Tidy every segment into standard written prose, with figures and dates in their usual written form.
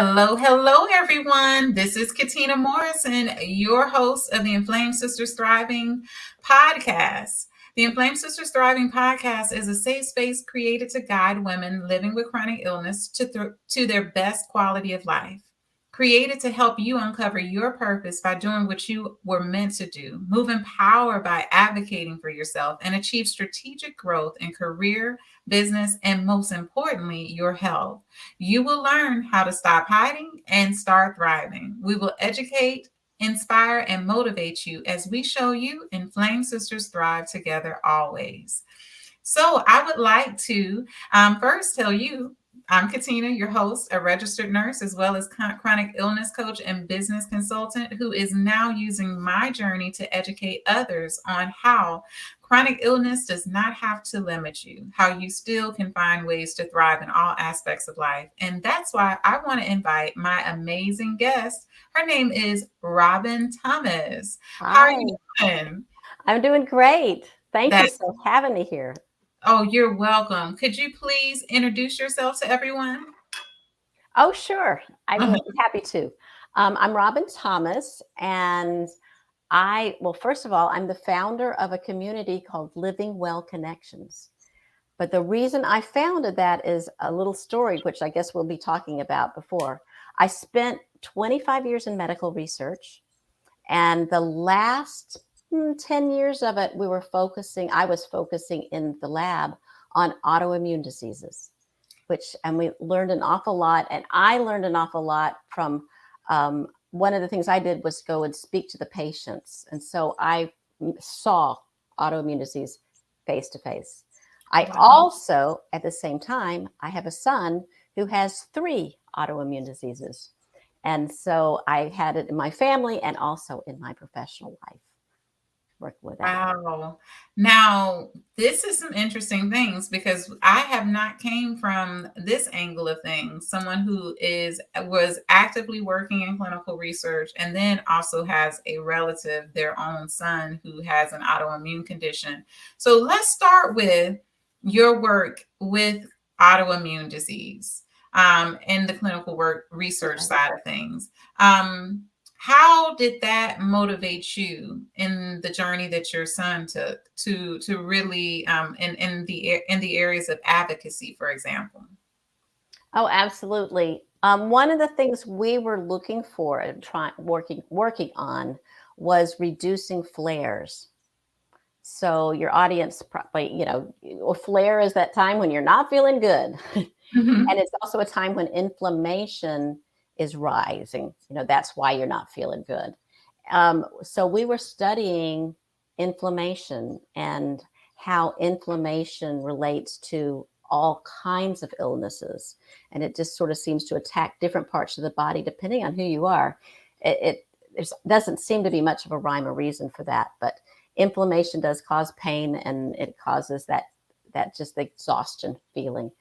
Hello, hello, everyone. This is Katina Morrison, your host of the Inflamed Sisters Thriving Podcast. The Inflamed Sisters Thriving Podcast is a safe space created to guide women living with chronic illness to their best quality of life. Created to help you uncover your purpose by doing what you were meant to do, move in power by advocating for yourself, and achieve strategic growth in career, business, and most importantly, your health. You will learn how to stop hiding and start thriving. We will educate, inspire, and motivate you as we show you Inflamed Sisters thrive together always. So, I would like to first tell you I'm Katina, your host, a registered nurse, as well as chronic illness coach and business consultant who is now using my journey to educate others on how chronic illness does not have to limit you, how you still can find ways to thrive in all aspects of life. And that's why I want to invite my amazing guest. Her name is Robin Thomas. How are Hi, you doing? I'm doing great. Thank you That for having me here. Oh, you're welcome. Could you please introduce yourself to everyone? Oh, sure. I will be happy to. I'm Robin Thomas, and well, first of all, I'm the founder of a community called Living Well Connections. But the reason I founded that is a little story, which I guess we'll be talking about before. I spent 25 years in medical research, and the last 10 years of it, I was focusing in the lab on autoimmune diseases, and we learned an awful lot. And I learned an awful lot from one of the things I did was go and speak to the patients. And so I saw autoimmune disease face to face. I Wow. also, at the same time, I have a son who has 3 autoimmune diseases. And so I had it in my family and also in my professional life, working with that. Wow. Now, this is some interesting things because I have not came from this angle of things. Someone who was actively working in clinical research and then also has a relative, their own son, who has an autoimmune condition. So let's start with your work with autoimmune disease in the clinical work research Okay. side of things. Um, how did that motivate you in the journey that your son took to really in the areas of advocacy, for example? Oh, absolutely. One of the things we were looking for and working on was reducing flares. So your audience probably, a flare is that time when you're not feeling good. And Mhm. it's also a time when inflammation is rising. That's why you're not feeling good. So we were studying inflammation and how inflammation relates to all kinds of illnesses. And it just sort of seems to attack different parts of the body depending on who you are. There doesn't seem to be much of a rhyme or reason for that, but inflammation does cause pain, and it causes that just exhaustion feeling.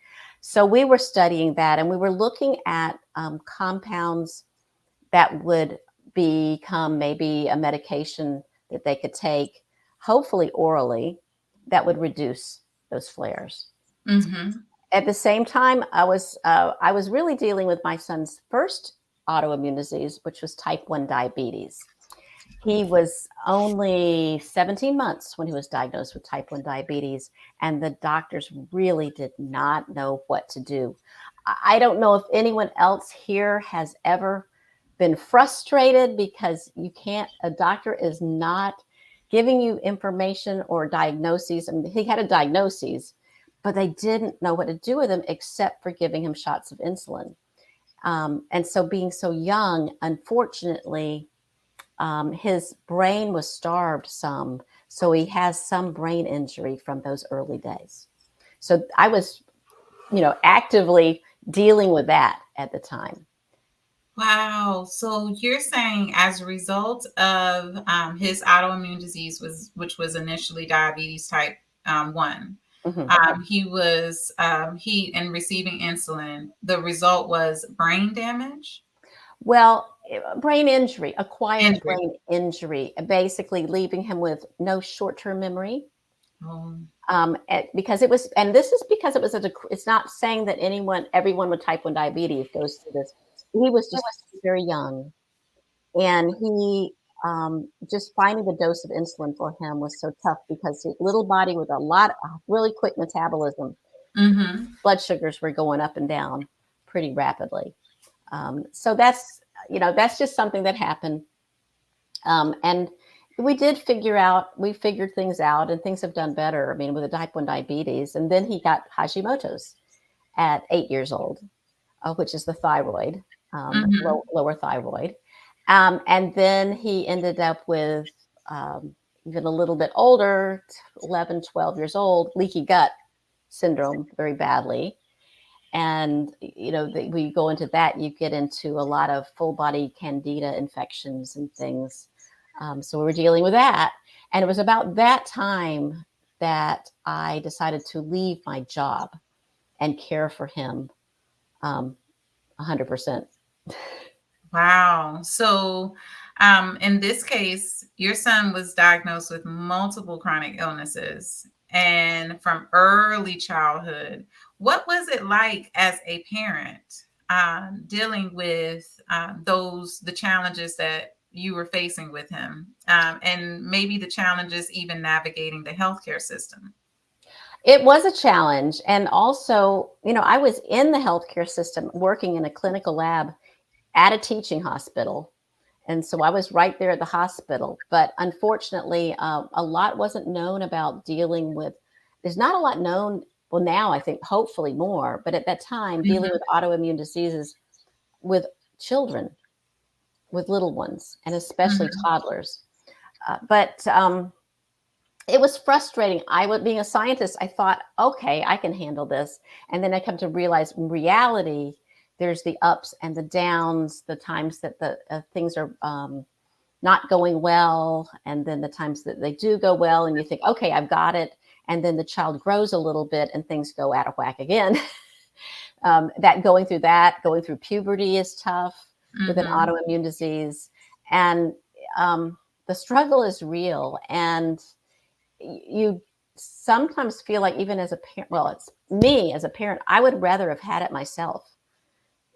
So we were studying that, and we were looking at compounds that would become maybe a medication that they could take, hopefully orally, that would reduce those flares. Mhm. At the same time, I was really dealing with my son's first autoimmune disease, which was type 1 diabetes. He was only 17 months when he was diagnosed with type 1 diabetes, and the doctors really did not know what to do. I don't know if anyone else here has ever been frustrated because a doctor is not giving you information or diagnoses. I mean, he had a diagnosis, but they didn't know what to do with him except for giving him shots of insulin. And so, being so young, unfortunately, his brain was starved some, so he has some brain injury from those early days. So I was, actively dealing with that at the time. Wow. So you're saying as a result of his autoimmune disease which was initially diabetes type 1. Mhm. He was he and receiving insulin. The result was brain damage. Well, brain injury, acquired Injury. brain injury, basically leaving him with no short-term memory. Oh. Because it was, and this is because it was it's not saying that everyone with type 1 diabetes goes through this. he was just very young, and he just finding the dose of insulin for him was so tough because his little body with a lot of really quick metabolism, Mm-hmm. blood sugars were going up and down pretty rapidly. So that's just something that happened. And we figured things out, and things have done better. I mean, with the type 1 diabetes. And then he got Hashimoto's at 8 years old, which is the thyroid, Mm-hmm. lower thyroid. And then he ended up with, even a little bit older, 11, 12 years old, leaky gut syndrome very badly. And we go into that, you get into a lot of full body candida infections and things. So we were dealing with that, and it was about that time that I decided to leave my job and care for him, 100%. Wow. So, in this case, your son was diagnosed with multiple chronic illnesses and from early childhood. What was it like as a parent, dealing with the challenges that you were facing with him, and maybe the challenges even navigating the healthcare system? It was a challenge. And also, I was in the healthcare system working in a clinical lab at a teaching hospital. And so I was right there at the hospital. But unfortunately, a lot wasn't known about dealing with, there's not a lot known. Well, now I think hopefully more, but at that time, dealing with autoimmune diseases with children, with little ones, and especially Hmm. toddlers. But it was frustrating. Being a scientist, I thought, okay, I can handle this. And then I come to realize in reality, there's the ups and the downs, the times that the things are not going well, and then the times that they do go well, and you think, okay, I've got it. And then the child grows a little bit and things go out of whack again. Going through puberty is tough with an Hmm. autoimmune disease. And the struggle is real. And you sometimes feel like, even as a parent, well, it's me as a parent, I would rather have had it myself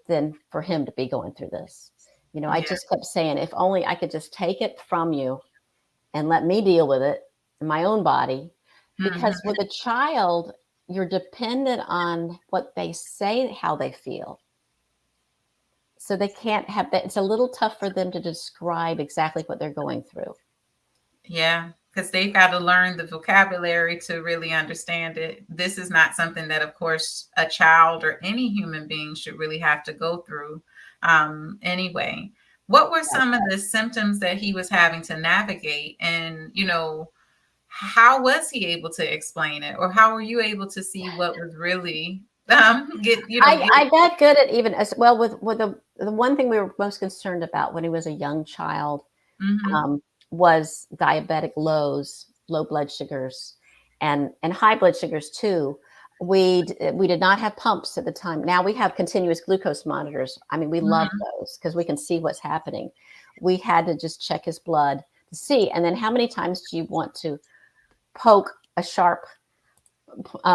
than for him to be going through this. I Yeah. just kept saying, if only I could just take it from you and let me deal with it in my own body. Because Hmm. with a child, you're dependent on what they say, how they feel. So they can't have that. It's a little tough for them to describe exactly what they're going through. Yeah, because they've got to learn the vocabulary to really understand it. This is not something that, of course, a child or any human being should really have to go through, anyway. What were some of the symptoms that he was having to navigate? And, how was he able to explain it? Or how were you able to see what was really get. I got good at, even as well, with the one thing we were most concerned about when he was a young child, Hmm. um, was diabetic low blood sugars, and high blood sugars too. We did not have pumps at the time. Now we have continuous glucose monitors. I mean, we love Hmm. those because we can see what's happening. We had to just check his blood to see, and then how many times do you want to poke a sharp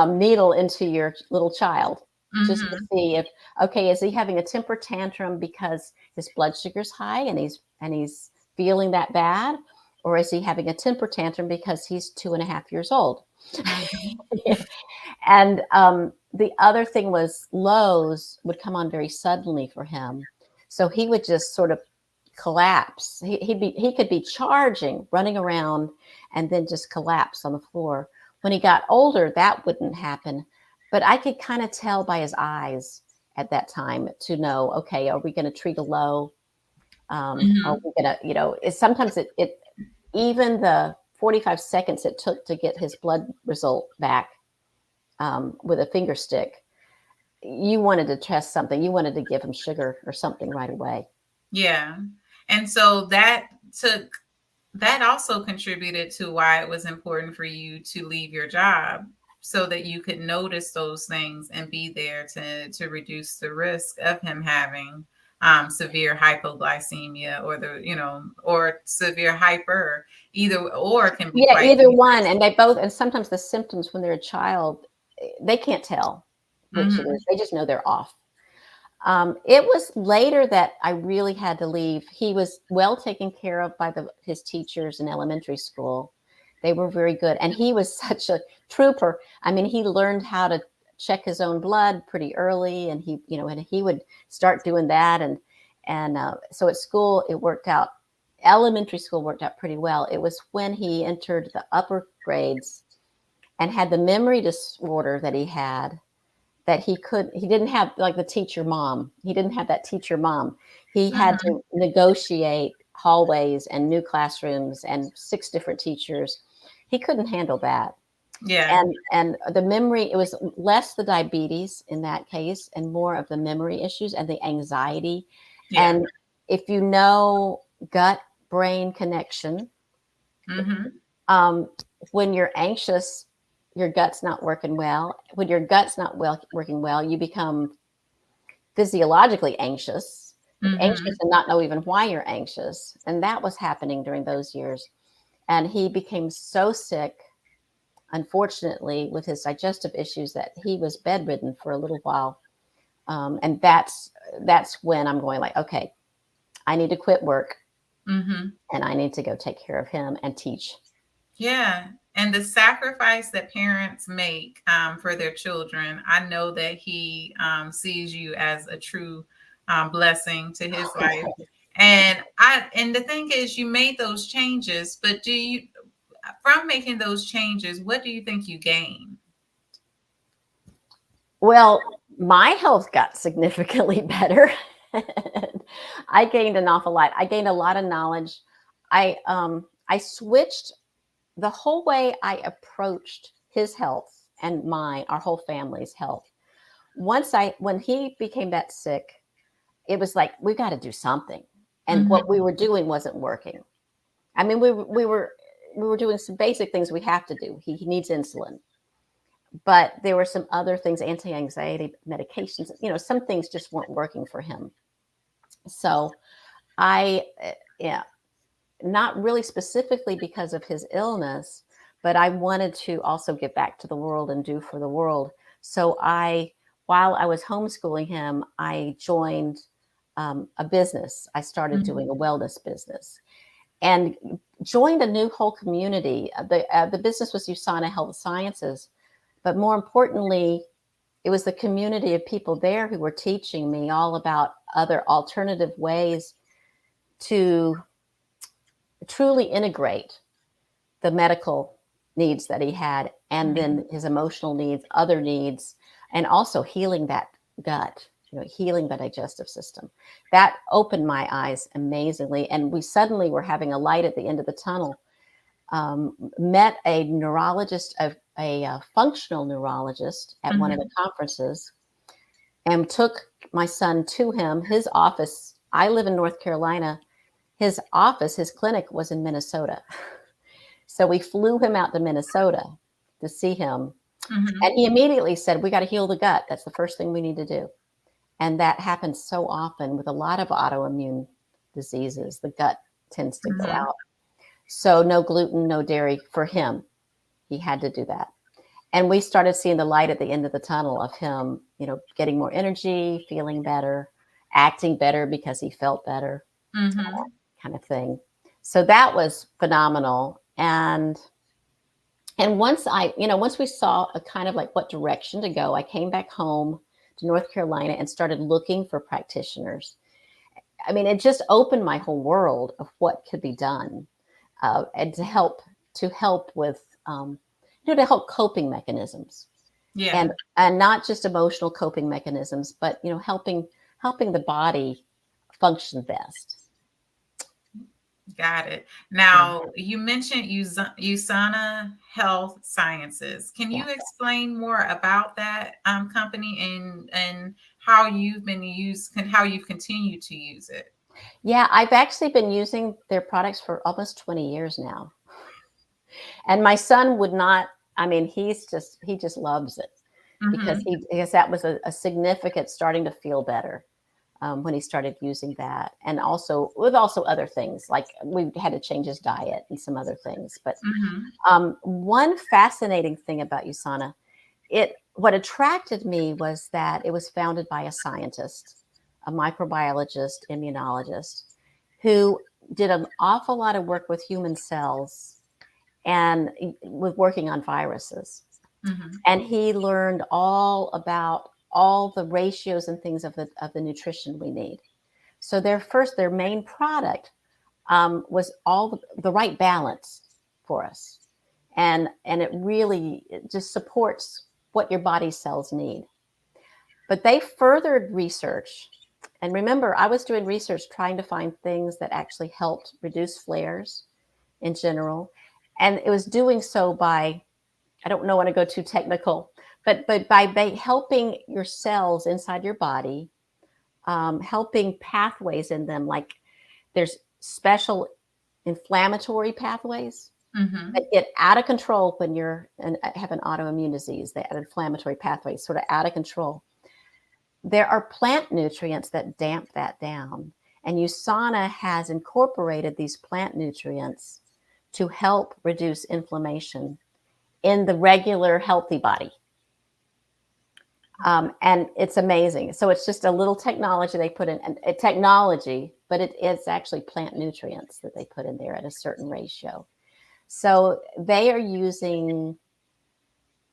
needle into your little child just to Hmm. see if, okay, is he having a temper tantrum because his blood sugar's high and he's feeling that bad, or is he having a temper tantrum because he's 2.5 years old? Hmm. And the other thing was, lows would come on very suddenly for him, so he would just sort of collapse. He could be charging, running around, and then just collapse on the floor. When he got older, that wouldn't happen, but I could kind of tell by his eyes at that time to know, okay, are we going to treat a low? Are Hmm. we going to, sometimes it even the 45 seconds it took to get his blood result back, with a finger stick, you wanted to test something. You wanted to give him sugar or something right away. Yeah. And so that also contributed to why it was important for you to leave your job, so that you could notice those things and be there to reduce the risk of him having severe hypoglycemia, or or severe hyper. Either or can be Yeah, quite either one. dangerous. And they both, and sometimes the symptoms when they're a child, they can't tell which it Hmm. is. They just know they're off. It was later that I really had to leave. He was well taken care of by his teachers in elementary school. They were very good. And he was such a trooper. I mean, he learned how to check his own blood pretty early. And and he would start doing that. And so at school, it worked out. Elementary school worked out pretty well. It was when he entered the upper grades and had the memory disorder that he had, that he didn't have like the teacher mom. He didn't have that teacher mom. He had Mm-hmm. to negotiate hallways and new classrooms and 6 different teachers. He couldn't handle that. Yeah. And the memory, it was less the diabetes in that case and more of the memory issues and the anxiety. Yeah. And if you know gut brain connection, Mm-hmm. when you're anxious, your gut's not working well. When your gut's not working well, you become physiologically anxious, Mm-hmm. anxious and not know even why you're anxious. And that was happening during those years. And he became so sick, unfortunately, with his digestive issues that he was bedridden for a little while. And that's when I'm going like, okay, I need to quit work Mm-hmm. and I need to go take care of him and teach. Yeah. And the sacrifice that parents make for their children, I know that he sees you as a true blessing to his life. And the thing is, you made those changes, but from making those changes, what do you think you gained? Well, my health got significantly better. I gained an awful lot. I gained a lot of knowledge. I switched the whole way I approached his health and our whole family's health. When he became that sick, it was like, we got to do something. And what Mm-hmm. we were doing wasn't working. I mean, we were doing some basic things we have to do. He needs insulin, but there were some other things, anti-anxiety medications, some things just weren't working for him. So yeah, not really specifically because of his illness, but I wanted to also give back to the world and do for the world. So while I was homeschooling him, I joined a business. I started Mm-hmm. doing a wellness business and joined a new whole community. The business was USANA Health Sciences, but more importantly, it was the community of people there who were teaching me all about other alternative ways to truly integrate the medical needs that he had and then his emotional needs, other needs, and also healing that gut, healing the digestive system. That opened my eyes amazingly. And we suddenly were having a light at the end of the tunnel. Met a neurologist, a functional neurologist at one of Mm-hmm. the conferences, and took my son to him. His office, I live in North Carolina. His office, his clinic was in Minnesota. So we flew him out to Minnesota to see him. Mm-hmm. And he immediately said, we got to heal the gut. That's the first thing we need to do. And that happens so often with a lot of autoimmune diseases. The gut tends to go Mm-hmm. out. So no gluten, no dairy for him. He had to do that. And we started seeing the light at the end of the tunnel of him, getting more energy, feeling better, acting better because he felt better, Mm-hmm. kind of thing. So that was phenomenal. And once we saw a kind of like what direction to go, I came back home to North Carolina and started looking for practitioners. I mean, it just opened my whole world of what could be done, and to help with, to help coping mechanisms, Yeah. and not just emotional coping mechanisms, but helping the body function best. Got it. Yeah, Now, you mentioned USANA Health Sciences. Can yeah. you explain more about that company and how how you've continued to use it? Yeah, I've actually been using their products for almost 20 years now. And my son would not, I mean, he just loves it because Mm-hmm. because that was a significant starting to feel better, when he started using that. And also with other things, like we had to change his diet and some other things. But Mm-hmm. one fascinating thing about USANA, what attracted me was that it was founded by a scientist. a microbiologist, immunologist, who did an awful lot of work with human cells and with working on viruses. Mm-hmm. And he learned all about all the ratios and things of the nutrition we need. So their main product was all the right balance for us, and it just supports what your body cells need. But they furthered research, and remember, I was doing research trying to find things that actually helped reduce flares in general, and it was doing so by, I don't know, want to go too technical, but by helping your cells inside your body, helping pathways in them, like there's special inflammatory pathways Mm-hmm. that get out of control when have an autoimmune disease. They have inflammatory pathways sort of out of control. There are plant nutrients that damp that down, and USANA has incorporated these plant nutrients to help reduce inflammation in the regular healthy body. And it's amazing. So it's just a little technology they put in, technology, but it's actually plant nutrients that they put in there at a certain ratio. So they are using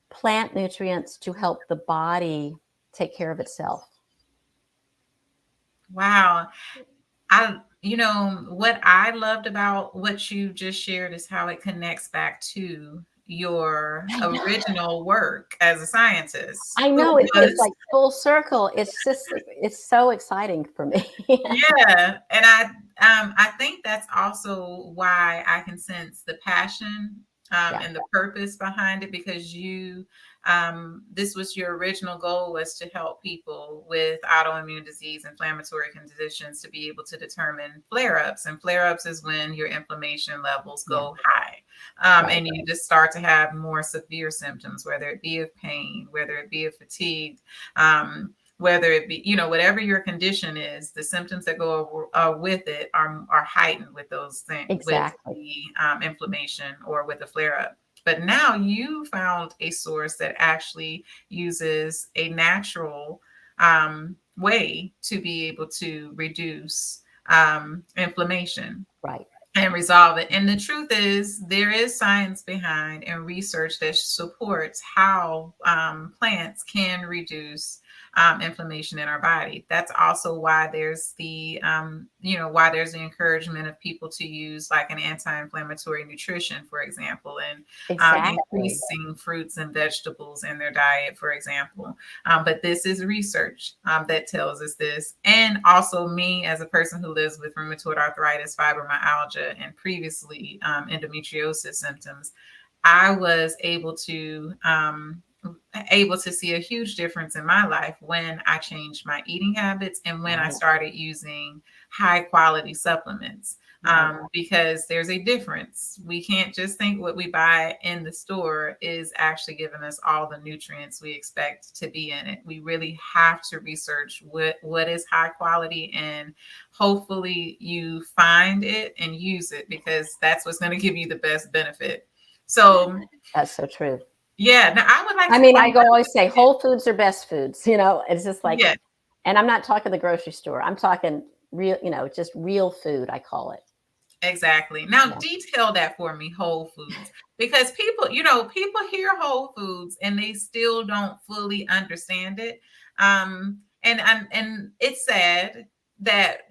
plant nutrients to help the body take care of itself. Wow. What I loved about what you just shared is how it connects back to your I know. original work as a scientist I who know it's was like full circle. It's so exciting for me. yeah, and I think that's also why I can sense the passion Yeah, and the purpose behind it, because this was your original goal, was to help people with autoimmune disease, inflammatory conditions, to be able to determine flare-ups. And flare-ups is when your inflammation levels yeah, go high, right, and you just start to have more severe symptoms, whether it be of pain, whether it be of fatigue. Whether it be, whatever your condition is, the symptoms that go with it are heightened with those things, with exactly, the inflammation or with the flare up. But now you found a source that actually uses a natural way to be able to reduce inflammation right, and resolve it. And the truth is, there is science behind and research that supports how plants can reduce inflammation in our body. That's also why there's why there's the encouragement of people to use like an anti-inflammatory nutrition, for example, and exactly, increasing fruits and vegetables in their diet, for example. But this is research that tells us this. And also, me as a person who lives with rheumatoid arthritis, fibromyalgia, and previously endometriosis symptoms, I was able to see a huge difference in my life when I changed my eating habits and when I right, started using high quality supplements. right, Because there's a difference. We can't just think what we buy in the store is actually giving us all the nutrients we expect to be in it. We really have to research what is high quality, and hopefully you find it and use it, because that's what's going to give you the best benefit. So that's so true. yeah, now I would like I to mean, find I out. always say whole foods are best foods, it's just like, Yeah, and I'm not talking the grocery store. I'm talking real, just real food, I call it. exactly. Now Yeah, detail that for me, whole foods, because people hear whole foods and they still don't fully understand it. And it's sad that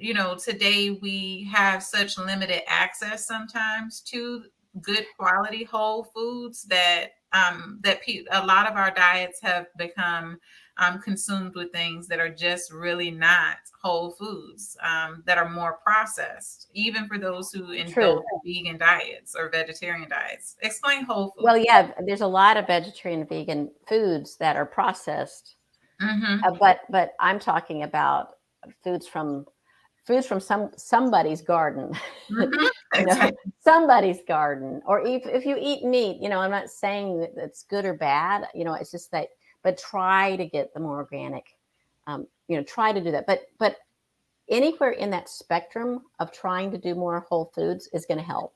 today we have such limited access sometimes to good quality whole foods, a lot of our diets have become consumed with things that are just really not whole foods, that are more processed, even for those who true. indulge in vegan diets or vegetarian diets. Explain whole Well, foods. yeah, there's a lot of vegetarian and vegan foods that are processed, Mm-hmm. but I'm talking about foods from somebody's garden, Mm-hmm. Exactly. somebody's garden. Or if you eat meat, I'm not saying that it's good or bad, it's just that, but try to get the more organic, try to do that. But anywhere in that spectrum of trying to do more whole foods is going to help.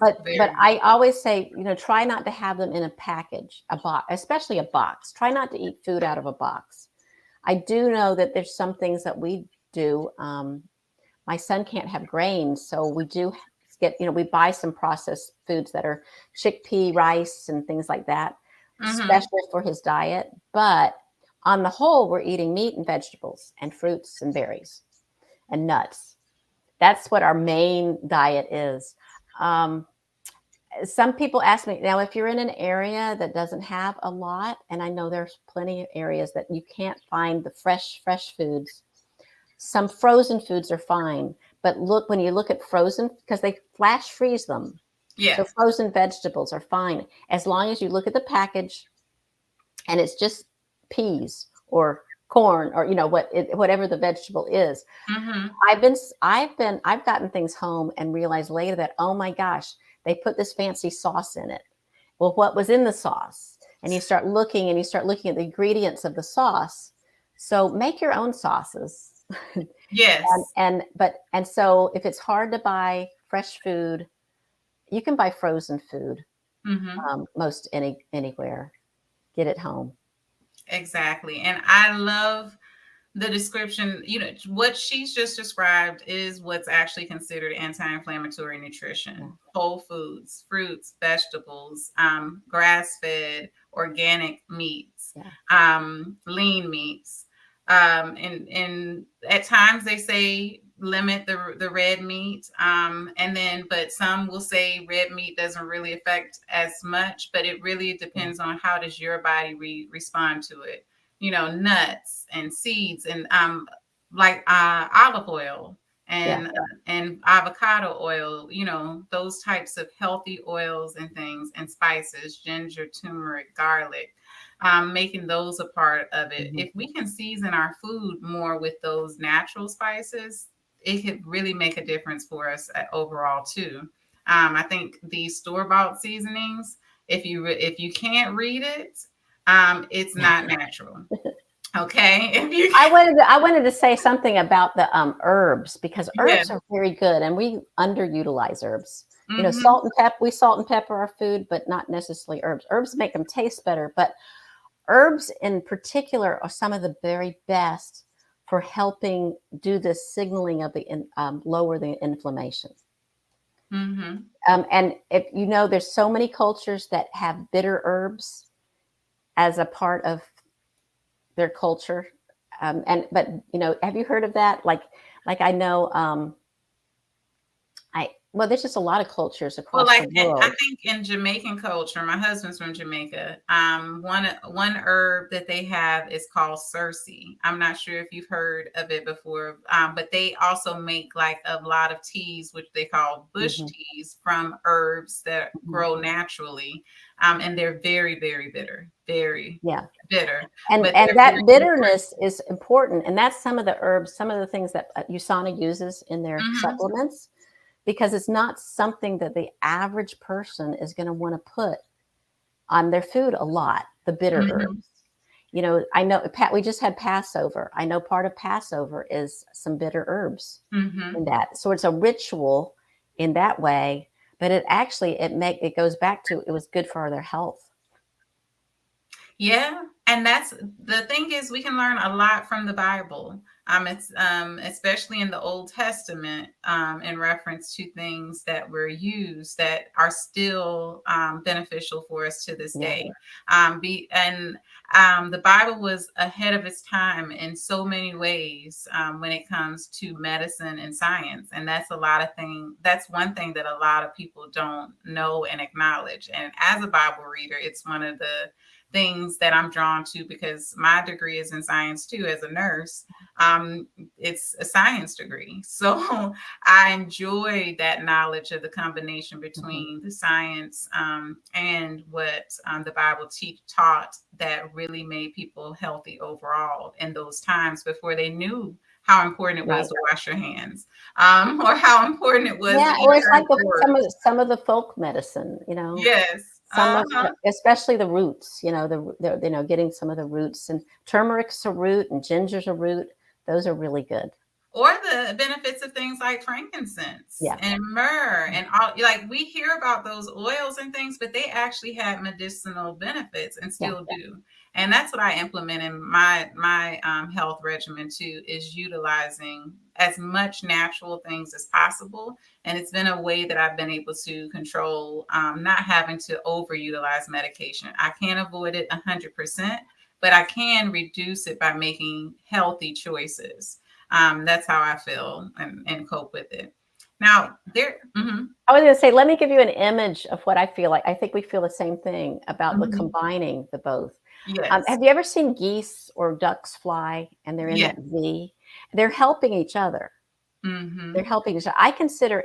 But Very much. I always say, try not to have them in a package, a box, especially a box. Try not to eat food out of a box. I do know that there's some things that we do. My son can't have grains, so we do get, we buy some processed foods that are chickpea rice and things like that, Mm-hmm. special for his diet. But on the whole, we're eating meat and vegetables and fruits and berries and nuts. That's what our main diet is. Um, some people ask me now, if you're in an area that doesn't have a lot, and I know there's plenty of areas that you can't find the fresh foods. Some frozen foods are fine, but look, when you look at frozen, because they flash freeze them, so Yes. frozen vegetables are fine as long as you look at the package and it's just peas or corn or whatever the vegetable is. Mm-hmm. I've gotten things home and realized later that, oh my gosh, they put this fancy sauce in it. Well, what was in the sauce? And you start looking at the ingredients of the sauce. So make your own sauces. Yes. And so if it's hard to buy fresh food, you can buy frozen food, Mm-hmm. most anywhere. Get it home. Exactly. And I love the description, what she's just described is what's actually considered anti-inflammatory Yeah, nutrition. Whole foods, fruits, vegetables, grass-fed, organic meats, yeah, lean meats. And at times they say limit the red meat. And then, but some will say red meat doesn't really affect as much, but it really yeah, depends on how does your body respond to it. Nuts and seeds and like olive oil yeah, and avocado oil, those types of healthy oils and things and spices, ginger, turmeric, garlic, making those a part of it. hmm, If we can season our food more with those natural spices, it could really make a difference for us overall too. I think these store-bought seasonings, if you can't read it, it's not natural. Okay. If you I wanted to say something about the herbs, because yeah. herbs are very good and we underutilize herbs. Mm-hmm. We salt and pepper our food, but not necessarily herbs. Herbs make them taste better, but herbs in particular are some of the very best for helping do the signaling of lower the inflammation. Mm-hmm. And if there's so many cultures that have bitter herbs as a part of their culture. But have you heard of that? Like I know, there's just a lot of cultures Well, across the like I world. think in Jamaican culture, my husband's from Jamaica. One herb that they have is called Cersei. I'm not sure if you've heard of it before, but they also make like a lot of teas, which they call bush Hmm. teas, from herbs that Hmm. grow naturally, and they're very, very bitter, very Yeah, bitter, and but and they're very that good for bitterness is important, and that's some of the herbs, some of the things that USANA uses in their you. supplements, because it's not something that the average person is going to want to put on their food a lot. The bitter Hmm. herbs. I know, Pat, we just had Passover. I know part of Passover is some bitter herbs Hmm. in that. So it's a ritual in that way, but it goes back to, it was good for their health. Yeah, and that's the thing is we can learn a lot from the Bible. It's especially in the Old Testament, in reference to things that were used that are still beneficial for us to this Yeah. day. The Bible was ahead of its time in so many ways when it comes to medicine and science, and that's a lot of thing. That's one thing that a lot of people don't know and acknowledge. And as a Bible reader, it's one of the things that I'm drawn to because my degree is in science too, as a nurse. It's a science degree. So I enjoy that knowledge of the combination Hmm. between the science and what the Bible taught that really made people healthy overall in those times before they knew how important it was Right. to wash your hands, or how important it was to Yeah, eat or it's like certain herbs. some of the folk medicine, Yes. some of especially the roots, getting some of the roots, and turmeric's a root and ginger's a root. Those are really good. Or the benefits of things like frankincense Yeah. and myrrh and all, like we hear about those oils and things, but they actually had medicinal benefits and Yeah. still do. And that's what I implement in my health regimen too, is utilizing as much natural things as possible. And it's been a way that I've been able to control not having to overutilize medication. I can't avoid it 100%, but I can reduce it by making healthy choices. That's how I feel and cope with it. Now, there. I was going to say, let me give you an image of what I feel like. I think we feel the same thing about the Mhm. combining the both. Yes. Have you ever seen geese or ducks fly and they're in Yes. that V? They're helping each other. They're Hmm. helping each other. I consider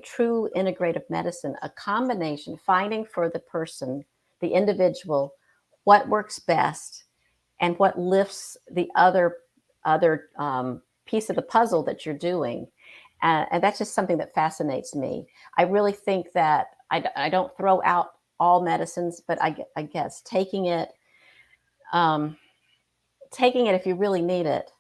true integrative medicine a combination, finding for the person, the individual, what works best and what lifts the other piece of the puzzle that you're doing. And that's just something that fascinates me. I really think that I don't throw out all medicines, but I guess um, taking it if you really need it,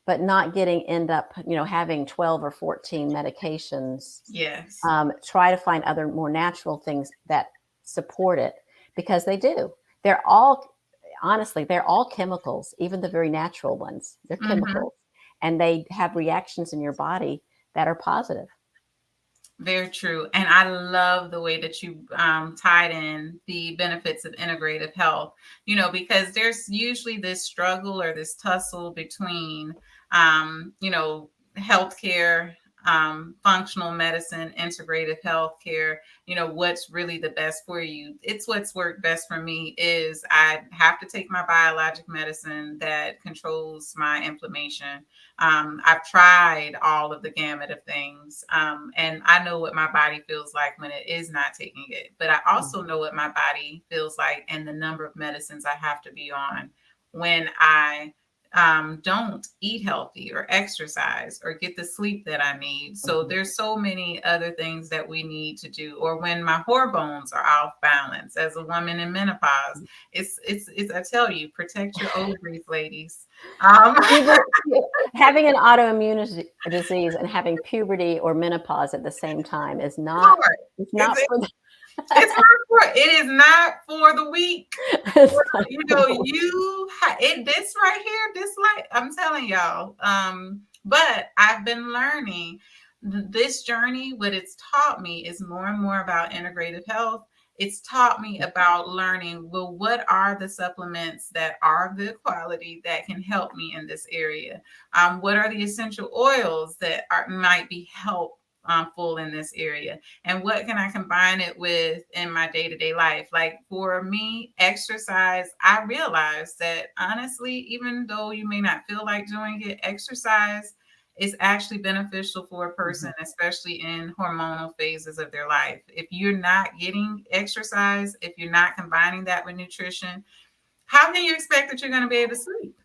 but not end up, having 12 or 14 medications. Yes. Try to find other more natural things that support it, because they do. They're all, honestly, they're all chemicals, even the very natural ones. They're Hmm. chemicals, and they have reactions in your body that are positive. Very true. And I love the way that you tied in the benefits of integrative health, because there's usually this struggle or this tussle between, healthcare, functional medicine, integrative healthcare, what's really the best for you. It's what's worked best for me is I have to take my biologic medicine that controls my inflammation. I've tried all of the gamut of things, and I know what my body feels like when it is not taking it. But I also know what my body feels like and the number of medicines I have to be on when I don't eat healthy or exercise or get the sleep that I need. So Mhm. there's so many other things that we need to do. Or when my hormones are off balance as a woman in menopause, it's I tell you, protect your ovaries, ladies. Um, Having an autoimmune disease and having puberty or menopause at the same time is not. Lord, It's it's not for the. it's not for it is not for the weak. It's not You for know, the. this right here, this light, I'm telling y'all. But I've been learning this journey. What it's taught me is more and more about integrative health. It's taught me about learning, well, what are the supplements that are good quality that can help me in this area? What are the essential oils that might be helpful in this area? And what can I combine it with in my day-to-day life? Like for me, exercise, I realized that honestly, even though you may not feel like doing it, exercise is actually beneficial for a person, Mhm. especially in hormonal phases of their life. If you're not getting exercise, if you're not combining that with nutrition, how can you expect that you're going to be able to sleep?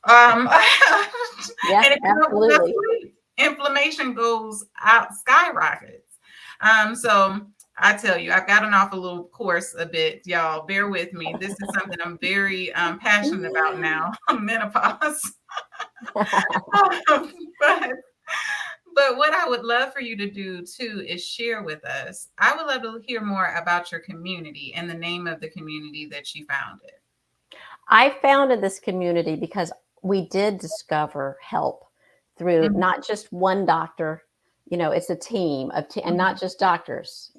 Yeah, And if you don't get enough absolutely. sleep, inflammation goes out, skyrockets. So I tell you, I've gotten off a little course a bit, y'all. Bear with me. This is something I'm very passionate about now, menopause. but but what I would love for you to do too is share with us. I would love to hear more about your community and the name of the community that you founded. I founded this community because we did discover help through Mhm, not just one doctor. It's a team and not mhm, just doctors.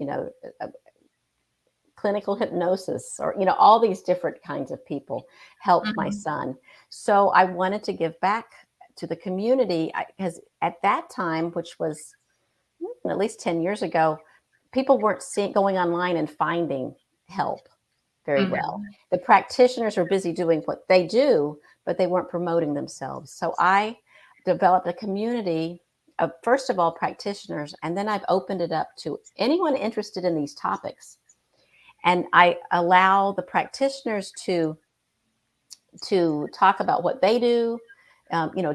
Clinical hypnosis, or all these different kinds of people helped my mhm, son. So I wanted to give back to the community, because at that time, which was at least 10 years ago, people weren't going online and finding help very well. mhm, The practitioners were busy doing what they do, but they weren't promoting themselves. So I developed a community of, first of all, practitioners, and then I've opened it up to anyone interested in these topics. And I allow the practitioners to talk about what they do,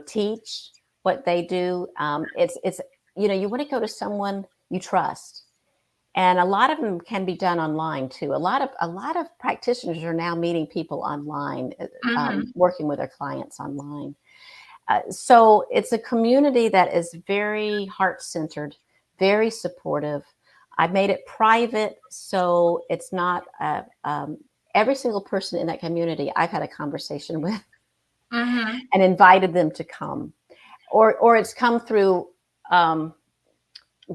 teach what they do. It's you want to go to someone you trust, and a lot of them can be done online too. A lot of practitioners are now meeting people online, mhm. working with their clients online. So it's a community that is very heart centered, very supportive. I made it private, so it's not every single person in that community I've had a conversation with Mm-hmm. and invited them to come, or it's come through um,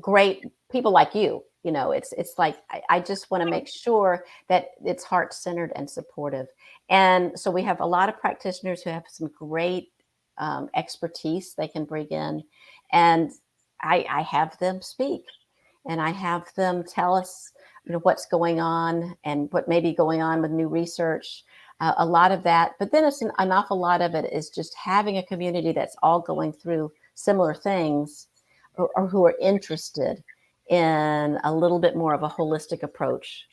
great people like you. You know, it's like I just want to make sure that it's heart centered and supportive. And so we have a lot of practitioners who have some great expertise they can bring in, and I have them speak, and I have them tell us, you know, what's going on and what may be going on with new research. A lot of that, but then it's an awful lot of it is just having a community that's all going through similar things, or who are interested in a little bit more of a holistic approach.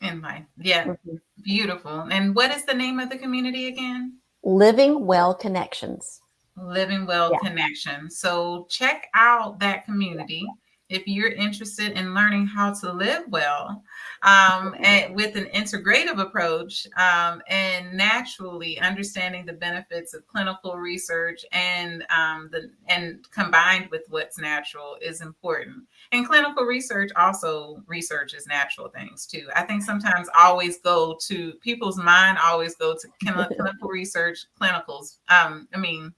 In life. Yeah. Mhm. Beautiful. And what is the name of the community again? Living well connections. Living Well Yeah, Connection. So check out that community if you're interested in learning how to live well, and with an integrative approach, and naturally understanding the benefits of clinical research, and combined with what's natural is important. And clinical research also researches natural things too. I think sometimes always go to people's mind always go to clinical research, clinicals. I mean,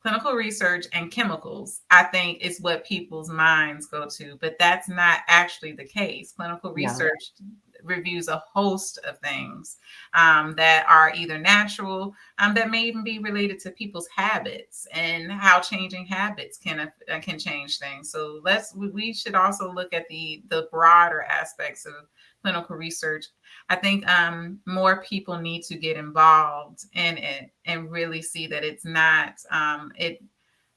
clinical research and chemicals, I think, is what people's minds go to, but that's not actually the case. Clinical yeah, research reviews a host of things, that are either natural, that may even be related to people's habits and how changing habits can change things. So we should also look at the broader aspects of clinical research. I think more people need to get involved in it and really see that it's not, it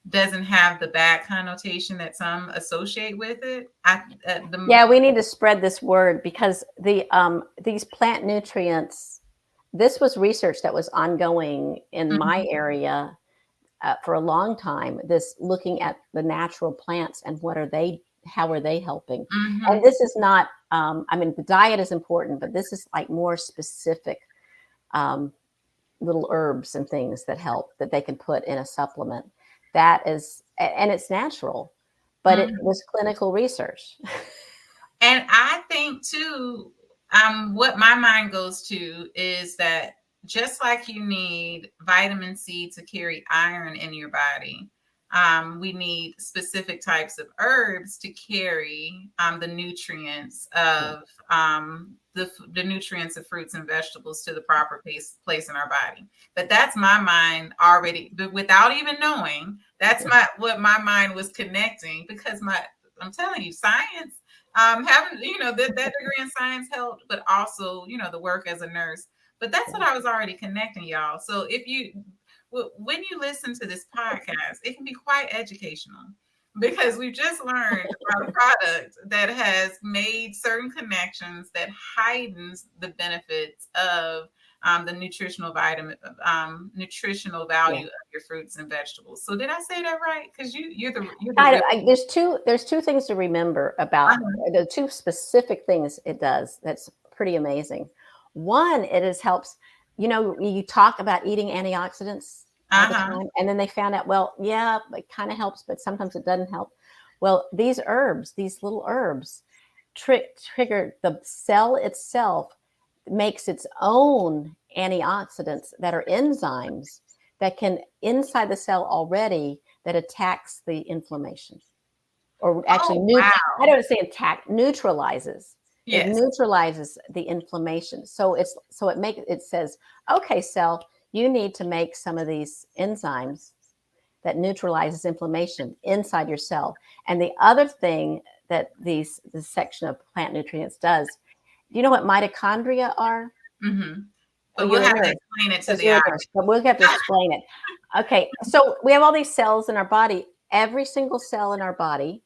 doesn't have the bad connotation that some associate with it. yeah. We need to spread this word because these plant nutrients. This was research that was ongoing in my Mhm, area for a long time. This looking at the natural plants and what are they, how are they helping? And mhm. this is not. I mean, the diet is important, but this is like more specific. Um, Little herbs and things that help that they can put in a supplement. That is, and it's natural, but it Mhm. was clinical research. And I think too, what my mind goes to is that just like you need vitamin C to carry iron in your body, we need specific types of herbs to carry, the nutrients Yeah. of, the nutrients of fruits and vegetables to the proper place in our body. But that's my mind already, but without even knowing, that's my what my mind was connecting, because my I'm telling you, science, having, that degree in science helped, but also, the work as a nurse. But that's what I was already connecting, y'all. So when you listen to this podcast, it can be quite educational, because we just learned about a product that has made certain connections that heightens the benefits of, the nutritional Yeah. value of your fruits and vegetables. So did I say that right? Because you're the Kind real. of, there's two things to remember about Uh-huh. the two specific things it does that's pretty amazing. One, it is helps, you know, you talk about eating antioxidants all the Uh-huh. time, and then they found out, well, yeah, it kind of helps, but sometimes it doesn't help. Well, these herbs, these little herbs, trigger the cell itself, makes its own antioxidants that are enzymes that can inside the cell already that attacks the inflammation, or actually Oh, I wow. don't say attack, neutralizes. It Yes. neutralizes the inflammation. So it says, okay, cell, you need to make some of these enzymes that neutralizes inflammation inside your cell. And the other thing that this section of plant nutrients does, do you know what mitochondria are? Mhm. Oh, But we'll you're a have to nurse explain it to because the you're a nurse, but we'll have to explain it. Okay, so we have all these cells in our body. Every single cell in our body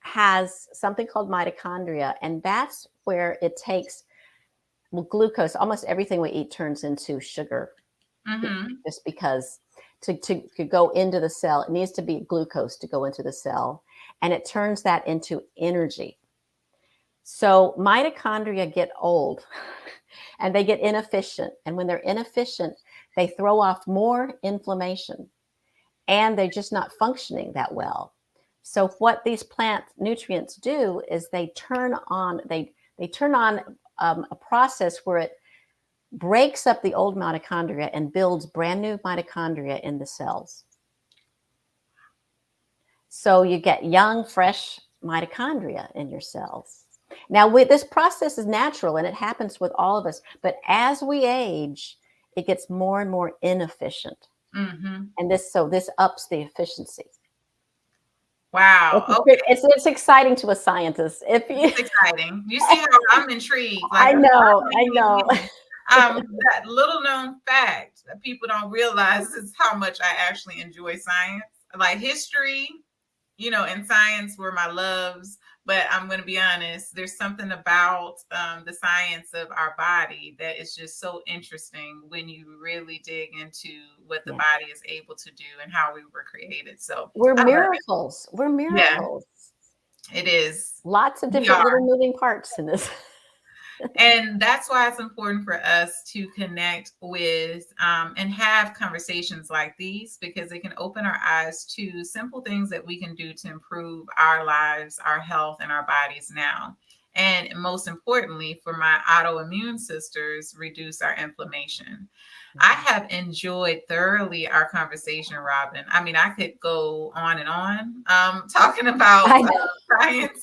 has something called mitochondria, and that's where it takes, well, glucose. Almost everything we eat turns into sugar, Mhm. just because to go into the cell, it needs to be glucose to go into the cell, and it turns that into energy. So mitochondria get old and they get inefficient. And when they're inefficient, they throw off more inflammation and they're just not functioning that well. So what these plant nutrients do is they turn on a process where it breaks up the old mitochondria and builds brand new mitochondria in the cells. So you get young, fresh mitochondria in your cells. Now, this process is natural and it happens with all of us. But as we age, it gets more and more inefficient. Mm-hmm. And this ups the efficiency. Wow. Okay. It's exciting to a scientist. It's exciting. You see how I'm intrigued. Like I know. That little known fact that people don't realize is how much I actually enjoy science. Like history, and science were my loves. But I'm going to be honest, there's something about the science of our body that is just so interesting when you really dig into what the body is able to do and how we were created. So we're miracles. We're miracles. Yeah, it is. Lots of different little moving parts in this. And that's why it's important for us to connect with and have conversations like these, because it can open our eyes to simple things that we can do to improve our lives, our health, and our bodies now. And most importantly, for my autoimmune sisters, reduce our inflammation. I have enjoyed thoroughly our conversation, Robin. I mean, I could go on and on talking about science,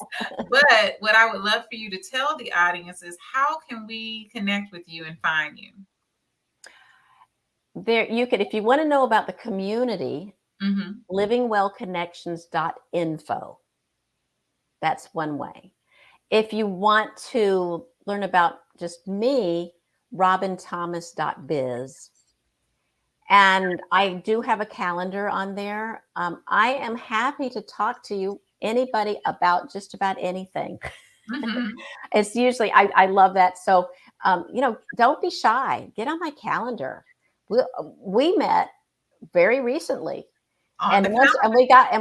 but what I would love for you to tell the audience is, how can we connect with you and find you? There, you could, if you want to know about the community, livingwellconnections.info. That's one way. If you want to learn about just me, robinthomas.biz. And I do have a calendar on there. I am happy to talk to you, anybody, about just about anything. It's usually, I love that. So, don't be shy. Get on my calendar. We met very recently. And we got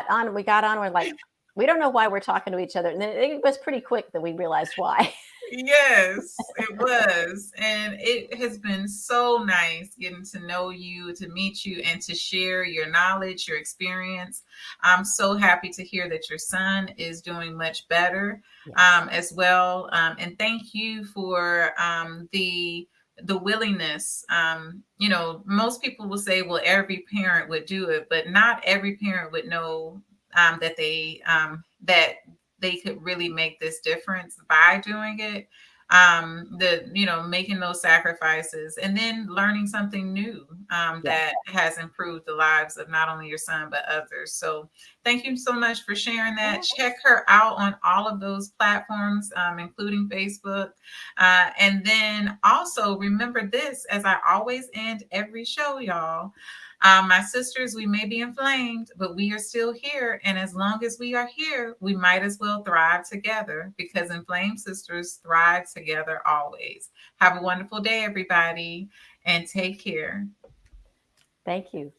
on, we're like, we don't know why we're talking to each other. And then it was pretty quick that we realized why. Yes, it was. And it has been so nice getting to know you, to meet you, and to share your knowledge, your experience. I'm so happy to hear that your son is doing much better as well. And thank you for the willingness. Most people will say, well, every parent would do it, but not every parent would know that they could really make this difference by doing it. Making those sacrifices and then learning something new that has improved the lives of not only your son but others. So thank you so much for sharing that. Check her out on all of those platforms, including Facebook. And then also remember this, as I always end every show, y'all. My sisters, we may be inflamed, but we are still here. And as long as we are here, we might as well thrive together, because inflamed sisters thrive together always. Have a wonderful day, everybody, and take care. Thank you.